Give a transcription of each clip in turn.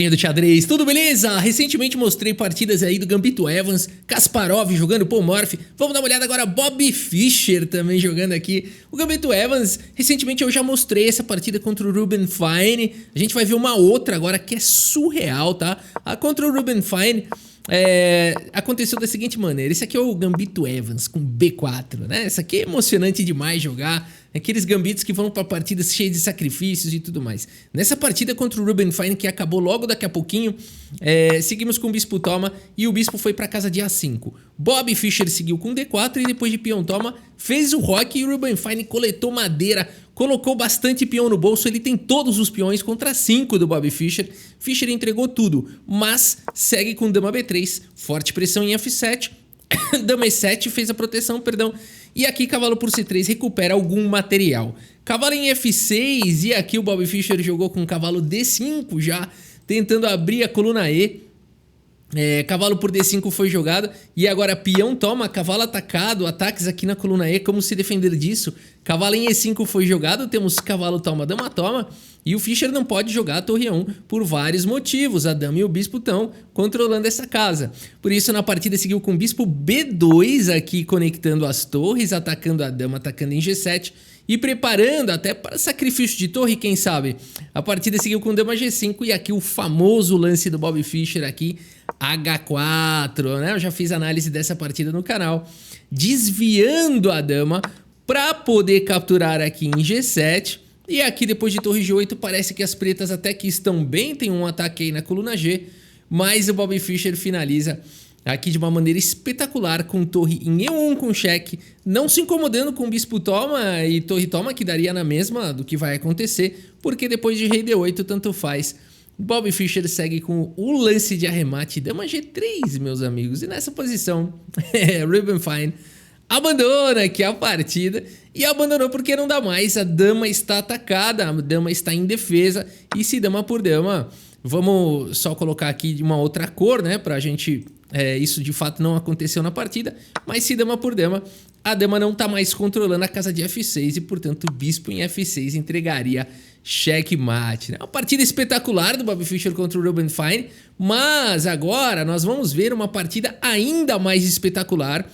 Do xadrez, tudo beleza? Recentemente mostrei partidas aí do Gambito Evans, Kasparov jogando Paul Morphy. Vamos dar uma olhada agora, Bobby Fischer também jogando aqui. O Gambito Evans, recentemente eu já mostrei essa partida contra o Ruben Fine. A gente vai ver uma outra agora que é surreal, tá? A contra o Ruben Fine aconteceu da seguinte maneira. Esse aqui é o Gambito Evans com B4, né? Esse aqui é emocionante demais jogar. Aqueles gambitos que vão para partidas cheias de sacrifícios e tudo mais. Nessa partida contra o Ruben Fine, que acabou logo daqui a pouquinho, seguimos com o Bispo toma e o Bispo foi para casa de A5. Bobby Fischer seguiu com D4 e depois de peão toma, fez o roque e o Ruben Fine coletou madeira, colocou bastante peão no bolso, ele tem todos os peões contra 5 do Bobby Fischer. Fischer entregou tudo, mas segue com Dama B3, forte pressão em F7, Dama E7 fez a proteção, perdão. E aqui cavalo por C3 recupera algum material. Cavalo em F6 e aqui o Bobby Fischer jogou com cavalo D5 já, tentando abrir a coluna E. Cavalo por D5 foi jogado e agora peão toma, cavalo atacado, ataques aqui na coluna E, como se defender disso? Cavalo em E5 foi jogado, temos cavalo toma, dama toma e o Fischer não pode jogar a torre 1 por vários motivos, a dama e o bispo estão controlando essa casa. Por isso na partida seguiu com o bispo B2 aqui conectando as torres, atacando a dama, atacando em G7 e preparando até para sacrifício de torre, quem sabe. A partida seguiu com dama G5 e aqui o famoso lance do Bobby Fischer aqui, H4, né? Eu já fiz análise dessa partida no canal, desviando a dama para poder capturar aqui em G7. E aqui depois de torre G8 parece que as pretas até que estão bem, tem um ataque aí na coluna G, mas o Bobby Fischer finaliza aqui de uma maneira espetacular com torre em E1 com cheque, não se incomodando com bispo toma e torre toma, que daria na mesma do que vai acontecer, porque depois de rei D8 tanto faz. Bobby Fischer segue com o lance de arremate dama G3, meus amigos, e nessa posição Ruben Fine abandona aqui a partida e abandonou porque não dá mais, a dama está atacada, a dama está em defesa e se dama por dama, vamos só colocar aqui de uma outra cor, né, pra gente, isso de fato não aconteceu na partida, mas se dama por dama, a dama não está mais controlando a casa de F6 e portanto o bispo em F6 entregaria checkmate, né? Uma partida espetacular do Bobby Fischer contra o Ruben Fine, mas agora nós vamos ver uma partida ainda mais espetacular,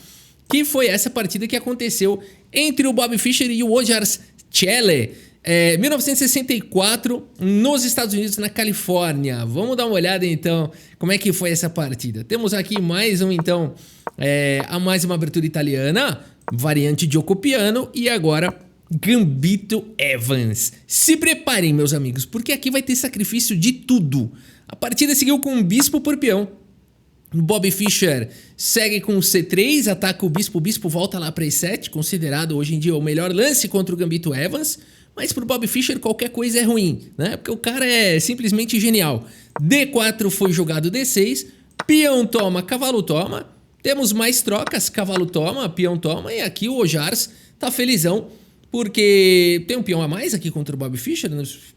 que foi essa partida que aconteceu entre o Bobby Fischer e o Ojars Chelle, 1964, nos Estados Unidos, na Califórnia. Vamos dar uma olhada então como é que foi essa partida. Temos aqui mais um então, mais uma abertura italiana, variante Giocopiano e agora Gambito Evans. Se preparem, meus amigos, porque aqui vai ter sacrifício de tudo. A partida seguiu com um bispo por peão. Bobby Fischer segue com C3, ataca o bispo volta lá para E7, considerado hoje em dia o melhor lance contra o Gambito Evans, mas pro Bobby Fischer qualquer coisa é ruim, né? Porque o cara é simplesmente genial. D4 foi jogado D6, peão toma, cavalo toma, temos mais trocas, cavalo toma, peão toma, e aqui o Ojars tá felizão, porque tem um peão a mais aqui contra o Bobby Fischer,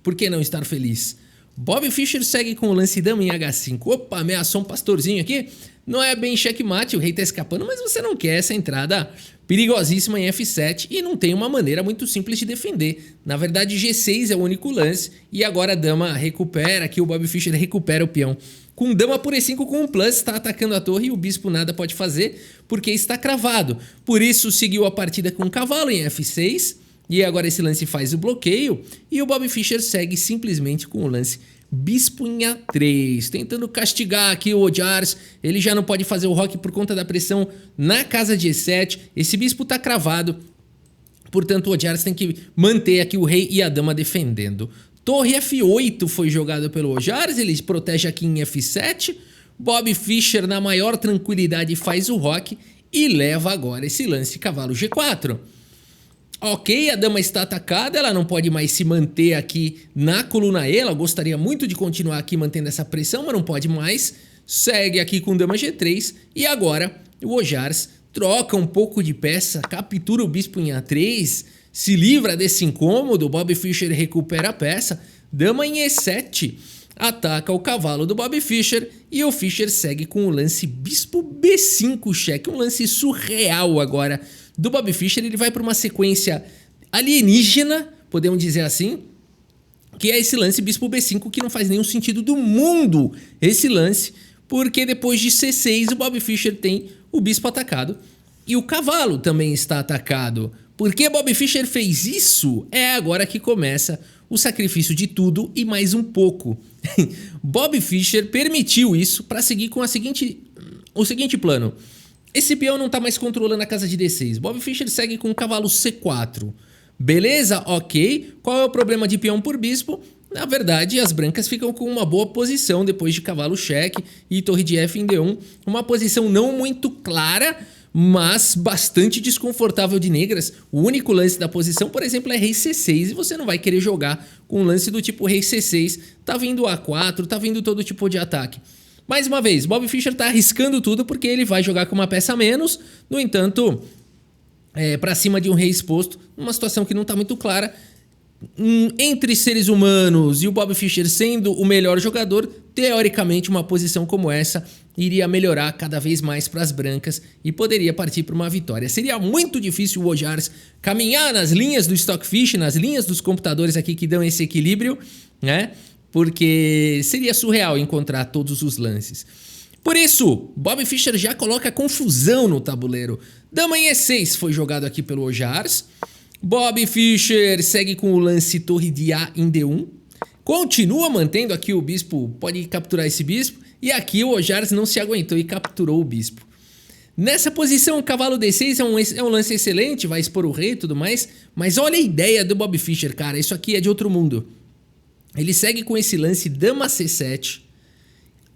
por que não estar feliz? Bobby Fischer segue com o lance dama em H5. Opa, ameaçou um pastorzinho aqui. Não é bem checkmate, o rei tá escapando, mas você não quer essa entrada perigosíssima em F7 e não tem uma maneira muito simples de defender. Na verdade, G6 é o único lance e agora a dama recupera, aqui o Bobby Fischer recupera o peão. Com dama por E5 com um plus, está atacando a torre e o bispo nada pode fazer porque está cravado. Por isso seguiu a partida com cavalo em F6. E agora esse lance faz o bloqueio e o Bobby Fischer segue simplesmente com o lance bispo em A3, tentando castigar aqui o Ojars. Ele já não pode fazer o roque por conta da pressão na casa de E7. Esse bispo está cravado, portanto o Ojars tem que manter aqui o rei e a dama defendendo. Torre F8 foi jogado pelo Ojars, ele protege aqui em F7. Bobby Fischer na maior tranquilidade faz o roque e leva agora esse lance cavalo G4. Ok, a dama está atacada, ela não pode mais se manter aqui na coluna E, ela gostaria muito de continuar aqui mantendo essa pressão, mas não pode mais. Segue aqui com dama G3 e agora o Ojars troca um pouco de peça, captura o bispo em A3, se livra desse incômodo, Bobby Fischer recupera a peça, dama em E7, ataca o cavalo do Bobby Fischer e o Fischer segue com o lance bispo B5 cheque, um lance surreal agora do Bobby Fischer. Ele vai para uma sequência alienígena, podemos dizer assim, que é esse lance bispo B5, que não faz nenhum sentido do mundo esse lance, porque depois de C6 o Bobby Fischer tem o bispo atacado e o cavalo também está atacado. Por que Bobby Fischer fez isso? É agora que começa o sacrifício de tudo e mais um pouco. Bobby Fischer permitiu isso para seguir com o seguinte plano. Esse peão não está mais controlando a casa de D6. Bobby Fischer segue com o cavalo C4. Beleza? Ok. Qual é o problema de peão por bispo? Na verdade, as brancas ficam com uma boa posição depois de cavalo cheque e torre de F em D1. Uma posição não muito clara, mas bastante desconfortável de negras. O único lance da posição, por exemplo, é rei C6 e você não vai querer jogar com um lance do tipo rei C6. Tá vindo A4, tá vindo todo tipo de ataque. Mais uma vez, Bobby Fischer tá arriscando tudo porque ele vai jogar com uma peça a menos. No entanto, para cima de um rei exposto, numa situação que não tá muito clara, entre seres humanos e o Bobby Fischer sendo o melhor jogador, teoricamente uma posição como essa iria melhorar cada vez mais para as brancas e poderia partir para uma vitória. Seria muito difícil o Ojars caminhar nas linhas do Stockfish, nas linhas dos computadores aqui que dão esse equilíbrio, né? Porque seria surreal encontrar todos os lances. Por isso, Bobby Fischer já coloca confusão no tabuleiro. Dama em E6 foi jogado aqui pelo Ojars. Bobby Fischer segue com o lance torre de A em D1. Continua mantendo aqui o bispo, pode capturar esse bispo. E aqui o Ojars não se aguentou e capturou o bispo. Nessa posição, o cavalo D6 é um lance excelente, vai expor o rei e tudo mais. Mas olha a ideia do Bobby Fischer, cara, isso aqui é de outro mundo. Ele segue com esse lance dama C7,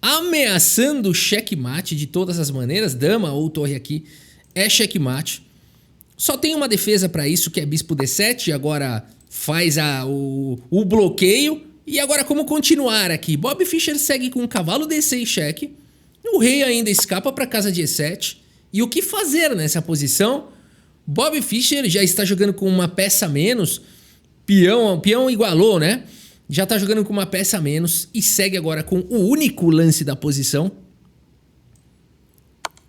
ameaçando o checkmate de todas as maneiras. Dama ou torre aqui é checkmate. Só tem uma defesa para isso, que é bispo D7, agora faz o bloqueio. E agora como continuar aqui? Bobby Fischer segue com o cavalo D6 cheque, o rei ainda escapa para casa de E7. E o que fazer nessa posição? Bobby Fischer já está jogando com uma peça a menos, peão igualou, né? Já está jogando com uma peça a menos e segue agora com o único lance da posição.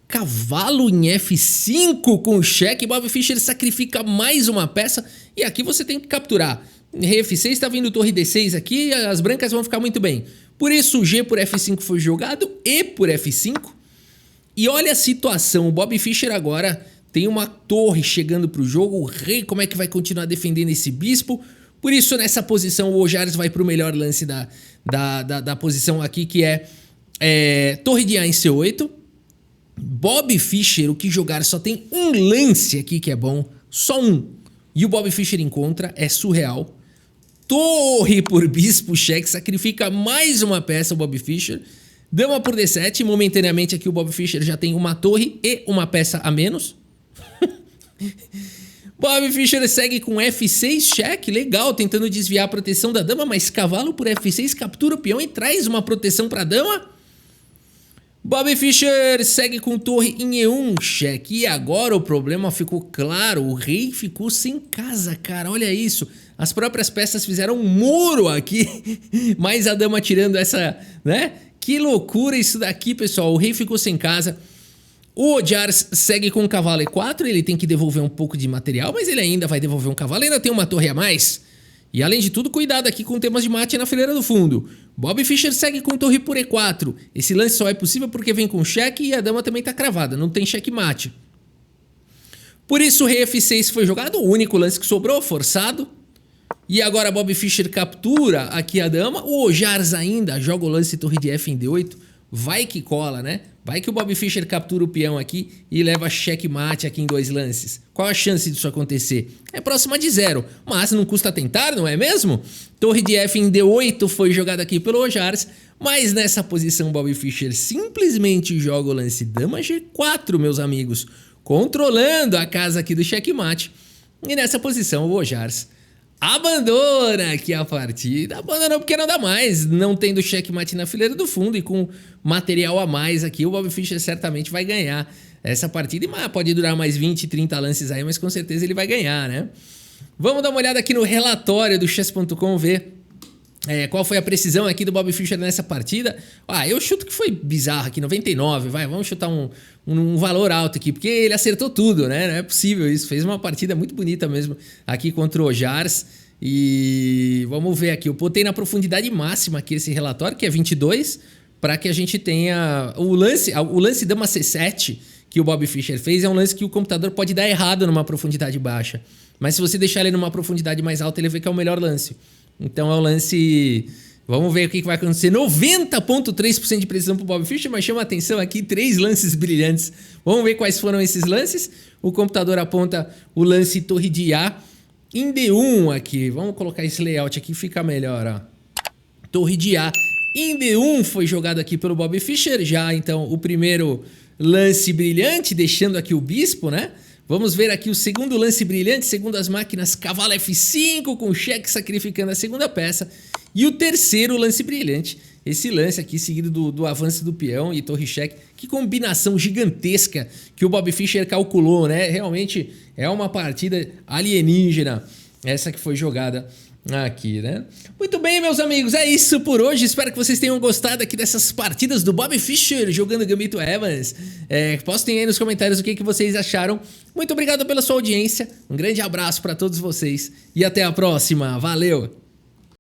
Cavalo em F5 com cheque, Bobby Fischer sacrifica mais uma peça e aqui você tem que capturar. Rei F6, está vindo torre D6 aqui, as brancas vão ficar muito bem. Por isso o G por F5 foi jogado, E por F5. E olha a situação, o Bobby Fischer agora tem uma torre chegando para o jogo, o rei como é que vai continuar defendendo esse bispo? Por isso nessa posição o Ojars vai para o melhor lance da posição aqui, que é torre de A em C8. Bobby Fischer, o que jogar, só tem um lance aqui que é bom, só um. E o Bobby Fischer encontra, é surreal. Torre por bispo cheque, sacrifica mais uma peça o Bobby Fischer. Dama por D7, momentaneamente aqui o Bobby Fischer já tem uma torre e uma peça a menos. Bobby Fischer segue com F6 cheque, legal, tentando desviar a proteção da dama, mas cavalo por F6 captura o peão e traz uma proteção para a dama. Bobby Fischer segue com torre em E1 cheque. E agora o problema ficou claro, o rei ficou sem casa, cara, olha isso. As próprias peças fizeram um muro aqui, mais a dama tirando essa, né? Que loucura isso daqui, pessoal, o rei ficou sem casa. O Ojars segue com o cavalo E4, ele tem que devolver um pouco de material, mas ele ainda vai devolver um cavalo, ainda tem uma torre a mais. E além de tudo, cuidado aqui com temas de mate na fileira do fundo. Bobby Fischer segue com torre por E4. Esse lance só é possível porque vem com cheque e a dama também está cravada, não tem cheque mate. Por isso o rei F6 foi jogado, o único lance que sobrou, forçado. E agora Bobby Fischer captura aqui a dama. O Ojars ainda joga o lance torre de F em D8. Vai que cola, né? Vai que o Bobby Fischer captura o peão aqui e leva checkmate aqui em 2 lances. Qual a chance disso acontecer? É próxima de 0, mas não custa tentar, não é mesmo? Torre de F em D8 foi jogada aqui pelo Ojars, mas nessa posição Bobby Fischer simplesmente joga o lance dama G4, meus amigos, controlando a casa aqui do checkmate. E nessa posição o Ojars abandona aqui a partida, abandonou porque não dá mais, não tendo checkmate na fileira do fundo e com material a mais aqui, o Bobby Fischer certamente vai ganhar essa partida, e pode durar mais 20, 30 lances aí, mas com certeza ele vai ganhar, né? Vamos dar uma olhada aqui no relatório do chess.com, ver qual foi a precisão aqui do Bobby Fischer nessa partida. Eu chuto que foi bizarro aqui, 99, vamos chutar um valor alto aqui, porque ele acertou tudo, né? Não é possível isso, fez uma partida muito bonita mesmo aqui contra o Ojars E vamos ver aqui, eu botei na profundidade máxima aqui esse relatório, que é 22, para que a gente tenha o lance dama C7 que o Bobby Fischer fez, é um lance que o computador pode dar errado numa profundidade baixa. Mas se você deixar ele numa profundidade mais alta, ele vê que é o melhor lance. Então é o lance... Vamos ver o que vai acontecer. 90,3% de precisão pro Bobby Fischer, mas chama a atenção aqui, 3 lances brilhantes. Vamos ver quais foram esses lances. O computador aponta o lance torre de A em D1 aqui. Vamos colocar esse layout aqui, fica melhor, ó. Torre de A em D1 foi jogado aqui pelo Bobby Fischer. Já, então, o primeiro lance brilhante, deixando aqui o bispo, né? Vamos ver aqui o segundo lance brilhante, segundo as máquinas, cavalo F5 com cheque sacrificando a segunda peça. E o terceiro lance brilhante, esse lance aqui seguido do avanço do peão e torre cheque. Que combinação gigantesca que o Bobby Fischer calculou, né? Realmente é uma partida alienígena essa que foi jogada aqui, né? Muito bem, meus amigos, é isso por hoje. Espero que vocês tenham gostado aqui dessas partidas do Bobby Fischer jogando Gambito Evans. Postem aí nos comentários o que vocês acharam. Muito obrigado pela sua audiência. Um grande abraço para todos vocês e até a próxima. Valeu!